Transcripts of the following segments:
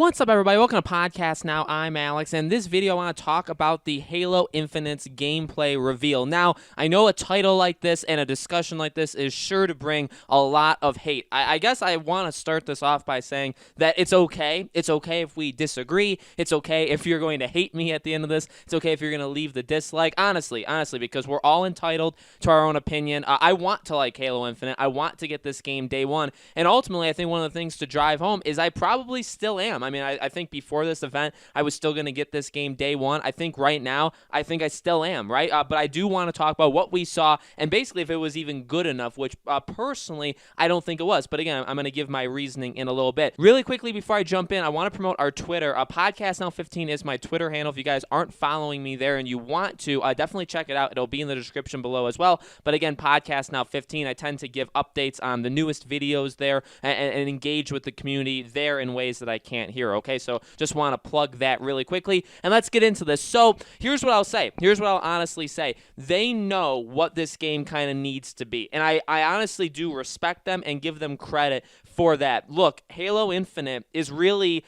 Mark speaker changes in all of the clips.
Speaker 1: What's up, everybody? Welcome to Podcast Now. I'm Alex, and this video I want to talk about the Halo Infinite's gameplay reveal. Now, I know a title like this and a discussion like this is sure to bring a lot of hate. I guess I want to start this off by saying that it's okay. It's okay if we disagree. It's okay if you're going to hate me at the end of this. It's okay if you're going to leave the dislike. Honestly, because we're all entitled to our own opinion. I want to like Halo Infinite. I want to get this game day one, and ultimately, I think one of the things to drive home is I probably still am. I mean, I think before this event, I was still going to get this game day one. I think right now, I think I still am, right? But I do want to talk about what we saw and basically if it was even good enough, which personally, I don't think it was. But again, I'm going to give my reasoning in a little bit. Really quickly, before I jump in, I want to promote our Twitter. Podcast Now 15 is my Twitter handle. If you guys aren't following me there and you want to, definitely check it out. It'll be in the description below as well. But again, Podcast Now 15, I tend to give updates on the newest videos there and engage with the community there in ways that I can't here. Okay, so just want to plug that really quickly, and let's get into this. So here's what I'll say. Here's what I'll honestly say. They know what this game kind of needs to be, and I honestly do respect them and give them credit for that. Look, Halo Infinite is really...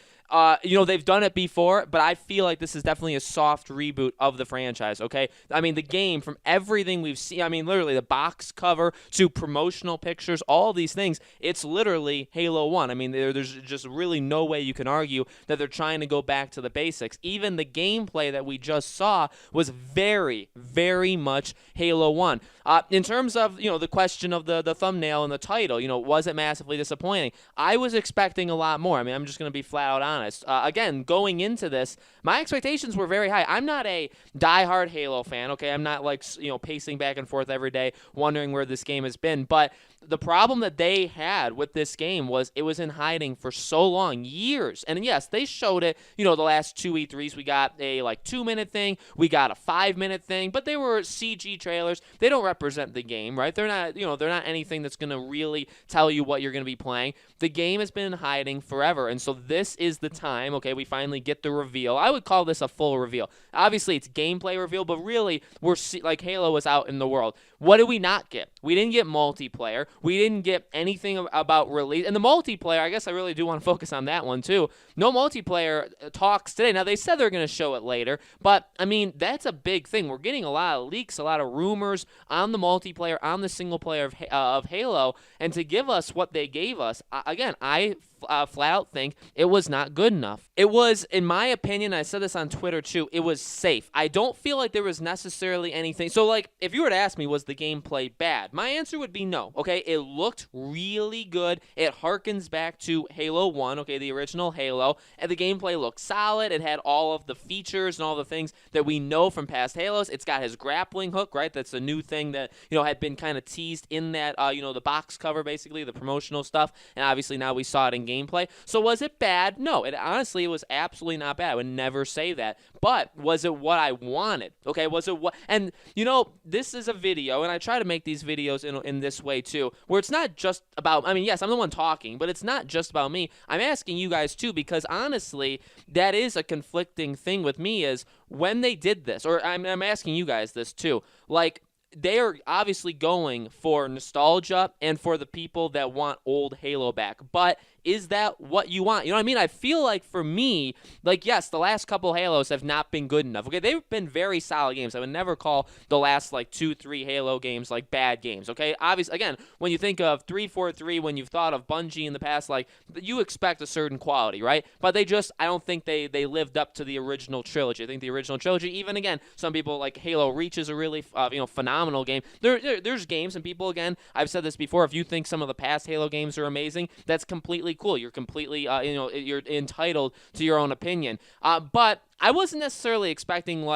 Speaker 1: they've done it before, but I feel like this is definitely a soft reboot of the franchise, okay? I mean, the game, from everything we've seen, I mean, literally the box cover to promotional pictures, all these things, it's literally Halo 1. I mean, there's just really no way you can argue that they're trying to go back to the basics. Even the gameplay that we just saw was very, very much Halo 1. In terms of, the question of the thumbnail and the title, was it massively disappointing? I was expecting a lot more. I mean, I'm just going to be flat out honest. Again, going into this, my expectations were very high. I'm not a diehard Halo fan, okay? I'm not like, pacing back and forth every day wondering where this game has been, but the problem that they had with this game was it was in hiding for so long, years. And yes, they showed it, the last two E3s. We got a 2-minute thing, we got a 5-minute thing, but they were CG trailers. They don't represent the game, right? They're not, they're not anything that's going to really tell you what you're going to be playing. The game has been in hiding forever, and so this is the time, okay, we finally get the reveal. I would call this a full reveal. Obviously, it's gameplay reveal, but really, Halo was out in the world. What did we not get? We didn't get multiplayer. We didn't get anything about release. And the multiplayer, I guess I really do want to focus on that one, too. No multiplayer talks today. Now, they said they're going to show it later, but, I mean, that's a big thing. We're getting a lot of leaks, a lot of rumors on the multiplayer, on the single player of Halo, and to give us what they gave us, again, I flat out think it was not good enough. It was, in my opinion, I said this on Twitter too, it was safe. I don't feel like there was necessarily anything. So, if you were to ask me, was the gameplay bad? My answer would be no, okay? It looked really good. It harkens back to Halo 1, okay, the original Halo, and the gameplay looked solid. It had all of the features and all the things that we know from past Halos. It's got his grappling hook, right? That's a new thing that, had been kind of teased in that, the box cover, basically, the promotional stuff, and obviously now we saw it in gameplay. So was it bad? No, honestly, it was absolutely not bad. I would never say that. But was it what I wanted? Okay, was it what? And, this is a video, and I try to make these videos in this way too, where it's not just about, I mean, yes, I'm the one talking, but it's not just about me. I'm asking you guys too, because honestly, that is a conflicting thing with me is when they did this, or I'm asking you guys this too, they are obviously going for nostalgia and for the people that want old Halo back, but is that what you want? You know what I mean? I feel like for me, yes, the last couple Halos have not been good enough. Okay, they've been very solid games. I would never call the last 2-3 Halo games bad games. Okay, obviously, again, when you think of 343, when you've thought of Bungie in the past, you expect a certain quality, right? But I don't think they lived up to the original trilogy. I think the original trilogy, even again, some people Halo Reach is a really phenomenal game. There's games, and people, again, I've said this before. If you think some of the past Halo games are amazing, that's completely cool. You're completely, you're entitled to your own opinion. But I wasn't necessarily expecting,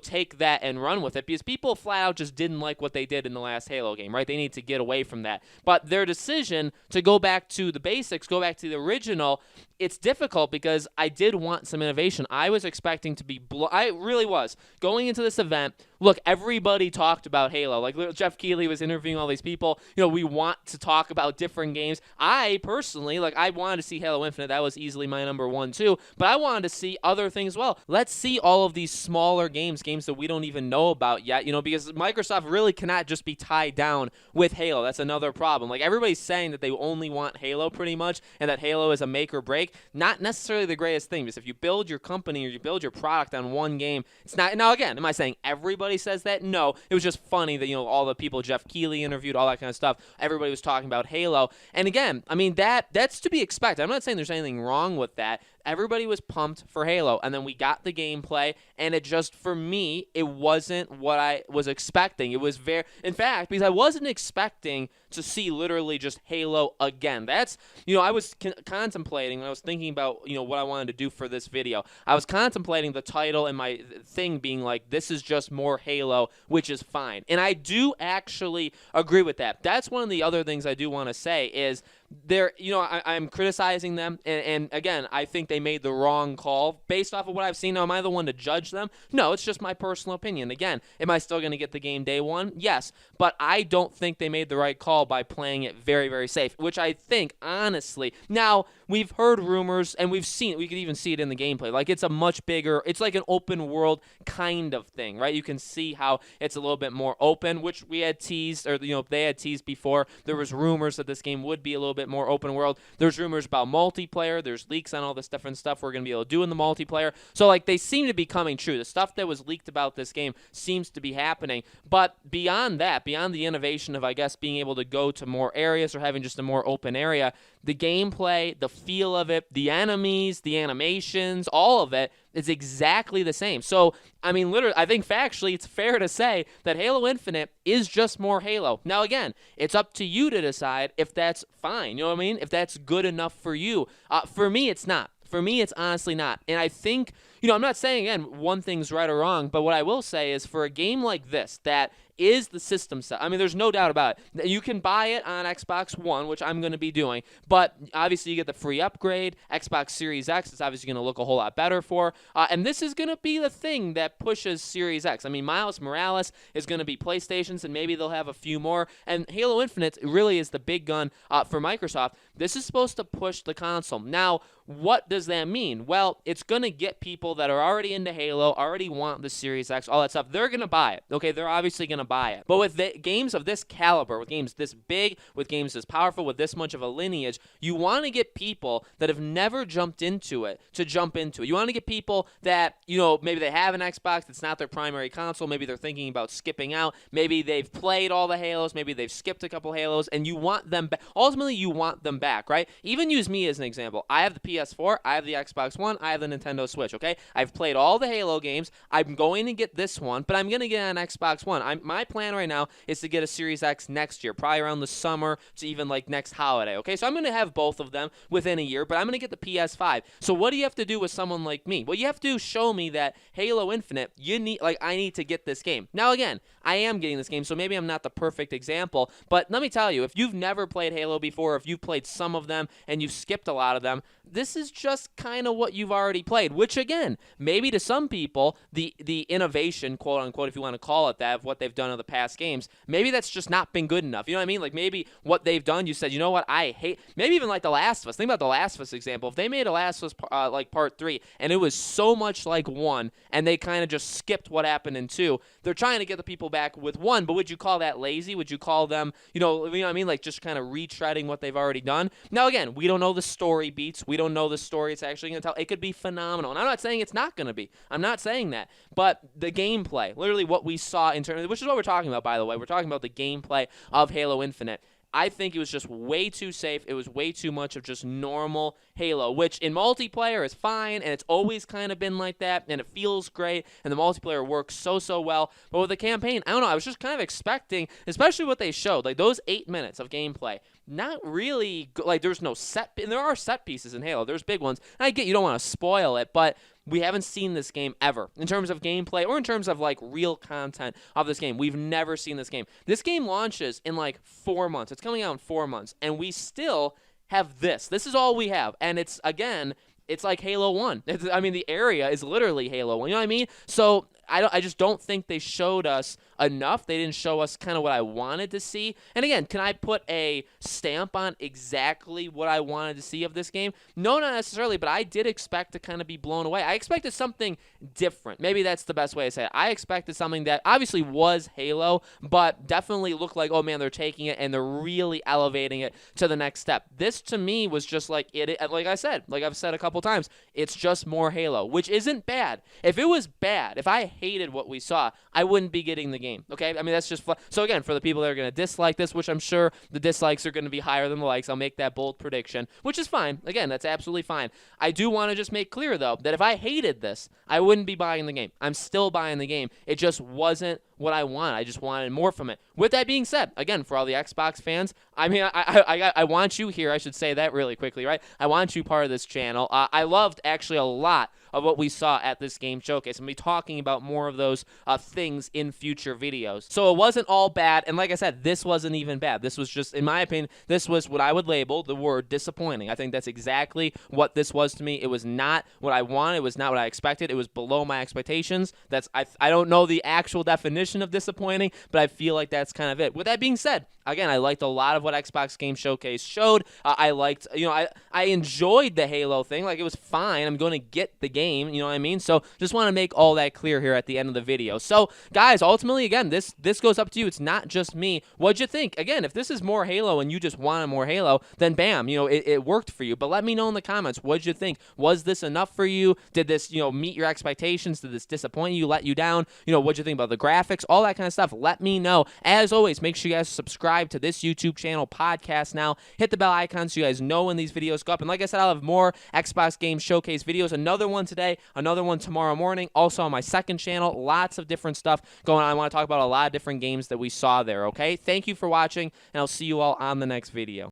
Speaker 1: take that and run with it, because people flat out just didn't like what they did in the last Halo game, right? They need to get away from that. But their decision to go back to the basics, go back to the original, it's difficult because I did want some innovation. I was expecting to be, I really was. Going into this event, look, everybody talked about Halo. Jeff Keighley was interviewing all these people. We want to talk about different games. I personally, I wanted to see Halo Infinite. That was easily my number one too. But I wanted to see other things as well. hell, let's see all of these smaller games that we don't even know about yet, because Microsoft really cannot just be tied down with Halo. That's another problem. Like, everybody's saying that they only want Halo pretty much, and that Halo is a make or break. Not necessarily the greatest thing, because if you build your company or you build your product on one game, it's not. Now, again, am I saying everybody says that? No. It was just funny that, all the people Jeff Keighley interviewed, all that kind of stuff, everybody was talking about Halo. And again, I mean, that's to be expected. I'm not saying there's anything wrong with that. Everybody was pumped for Halo, and then we got the gameplay, and it just, for me, it wasn't what I was expecting. It was in fact, because I wasn't expecting to see literally just Halo again. That's, I was contemplating, when I was thinking about, what I wanted to do for this video, I was contemplating the title and my thing being like, this is just more Halo, which is fine. And I do actually agree with that. That's one of the other things I do want to say is, I'm criticizing them, and again, I think they made the wrong call based off of what I've seen. Now, am I the one to judge them? No, it's just my personal opinion. Again, am I still going to get the game day one? Yes, but I don't think they made the right call by playing it very, very safe, which I think, honestly, now, we've heard rumors, and we could even see it in the gameplay. Like, it's a much bigger, it's like an open world kind of thing, right? You can see how it's a little bit more open, which we had teased, or, they had teased before. There was rumors that this game would be a little bit more open world. There's rumors about multiplayer. There's leaks on all this different stuff we're going to be able to do in the multiplayer. So, like, they seem to be coming true. The stuff that was leaked about this game seems to be happening. But beyond that, beyond the innovation of, I guess, being able to go to more areas or having just a more open area, the gameplay, the feel of it, the enemies, the animations, all of it is exactly the same. So, I mean, literally, I think factually it's fair to say that Halo Infinite is just more Halo. Now, again, it's up to you to decide if that's fine. You know what I mean? If that's good enough for you. For me, it's not. For me, it's honestly not. And I think, I'm not saying, again, one thing's right or wrong, but what I will say is for a game like this that is the system set. I mean, there's no doubt about it. You can buy it on Xbox One, which I'm going to be doing, but obviously you get the free upgrade. Xbox Series X is obviously going to look a whole lot better for, and this is going to be the thing that pushes Series X. I mean, Miles Morales is going to be PlayStation's, and maybe they'll have a few more, and Halo Infinite really is the big gun for Microsoft. This is supposed to push the console. Now, what does that mean? Well, it's going to get people that are already into Halo, already want the Series X, all that stuff. They're going to buy it. Okay, they're obviously going to buy it. But with games of this caliber, with games this big, with games this powerful, with this much of a lineage, you want to get people that have never jumped into it to jump into it. You want to get people that, maybe they have an Xbox, it's not their primary console, maybe they're thinking about skipping out, maybe they've played all the Halos, maybe they've skipped a couple Halos, and you want them back. Ultimately, you want them back, right? Even use me as an example. I have the PS4, I have the Xbox One, I have the Nintendo Switch, okay? I've played all the Halo games. I'm going to get this one, but I'm going to get an Xbox One. My plan right now is to get a Series X next year, probably around the summer to even like next holiday, okay? So I'm going to have both of them within a year, but I'm going to get the PS5. So what do you have to do with someone like me? Well, you have to show me that Halo Infinite, I need to get this game. Now, again, I am getting this game, so maybe I'm not the perfect example, but let me tell you, if you've never played Halo before, if you've played some of them and you've skipped a lot of them, this is just kind of what you've already played, which, again, maybe to some people, the innovation, quote-unquote, if you want to call it that, of what they've done in the past games, maybe that's just not been good enough. You know what I mean? Like, maybe what they've done, you said, you know what, I hate, maybe even like The Last of Us. Think about The Last of Us example. If they made a Last of Us, like Part 3, and it was so much like 1, and they kind of just skipped what happened in 2, they're trying to get the people back with 1, but would you call that lazy? Would you call them, you know what I mean? Like, just kind of retreading what they've already done? Now, again, we don't know the story beats. We don't know the story it's actually going to tell. It could be phenomenal. And I'm not saying it's not going to be. I'm not saying that. But the gameplay, literally what we saw in terms, which is what we're talking about, by the way. We're talking about the gameplay of Halo Infinite. I think it was just way too safe. It was way too much of just normal Halo, which in multiplayer is fine, and it's always kind of been like that, and it feels great, and the multiplayer works so well. But with the campaign, I don't know, I was just kind of expecting, especially what they showed, like those 8 minutes of gameplay, not really, like there's no set, and there are set pieces in Halo. There's big ones. And I get you don't want to spoil it, but we haven't seen this game ever in terms of gameplay or in terms of like real content of this game. We've never seen this game. This game launches in like 4 months. It's coming out in 4 months, and we still have this. This is all we have, and it's, again, it's like Halo 1. I mean, the area is literally Halo 1. You know what I mean? So I just don't think they showed us enough. They didn't show us kind of what I wanted to see. And again, can I put a stamp on exactly what I wanted to see of this game? No, not necessarily, but I did expect to kind of be blown away. I expected something different. Maybe that's the best way to say it. I expected something that obviously was Halo, but definitely looked like, oh man, they're taking it and they're really elevating it to the next step. This to me was just like like I said, like I've said a couple times, it's just more Halo, which isn't bad. If it was bad, if I hated what we saw, I wouldn't be getting the game. Okay, I mean that's just so again, for the people that are going to dislike this, which I'm sure the dislikes are going to be higher than the likes, I'll make that bold prediction, which is fine. Again, that's absolutely fine. I do want to just make clear though that if I hated this, I wouldn't be buying the game. I'm still buying the game. It just wasn't what I wanted. I just wanted more from it. With that being said, again, for all the Xbox fans, I mean, I want you here. I should say that really quickly, right? I want you part of this channel. I loved actually a lot of what we saw at this game showcase. I'm going to be talking about more of those things in future videos. So it wasn't all bad, and like I said, this wasn't even bad. This was just, in my opinion, this was what I would label the word disappointing. I think that's exactly what this was to me. It was not what I wanted. It was not what I expected. It was below my expectations. I don't know the actual definition of disappointing, but I feel like that's kind of it. With that being said, again, I liked a lot of what Xbox Game Showcase showed. I liked, I enjoyed the Halo thing. Like, it was fine. I'm going to get the game, you know what I mean? So just want to make all that clear here at the end of the video. So, guys, ultimately, again, this goes up to you. It's not just me. What'd you think? Again, if this is more Halo and you just wanted more Halo, then bam, it worked for you. But let me know in the comments, what'd you think? Was this enough for you? Did this, meet your expectations? Did this disappoint you, let you down? What'd you think about the graphics? All that kind of stuff. Let me know. As always, make sure you guys subscribe to this YouTube channel, Podcast Now. Hit the bell icon so you guys know when these videos go up. And like I said, I'll have more Xbox Game Showcase videos. Another one today, another one tomorrow morning. Also on my second channel, lots of different stuff going on. I want to talk about a lot of different games that we saw there, okay? Thank you for watching, and I'll see you all on the next video.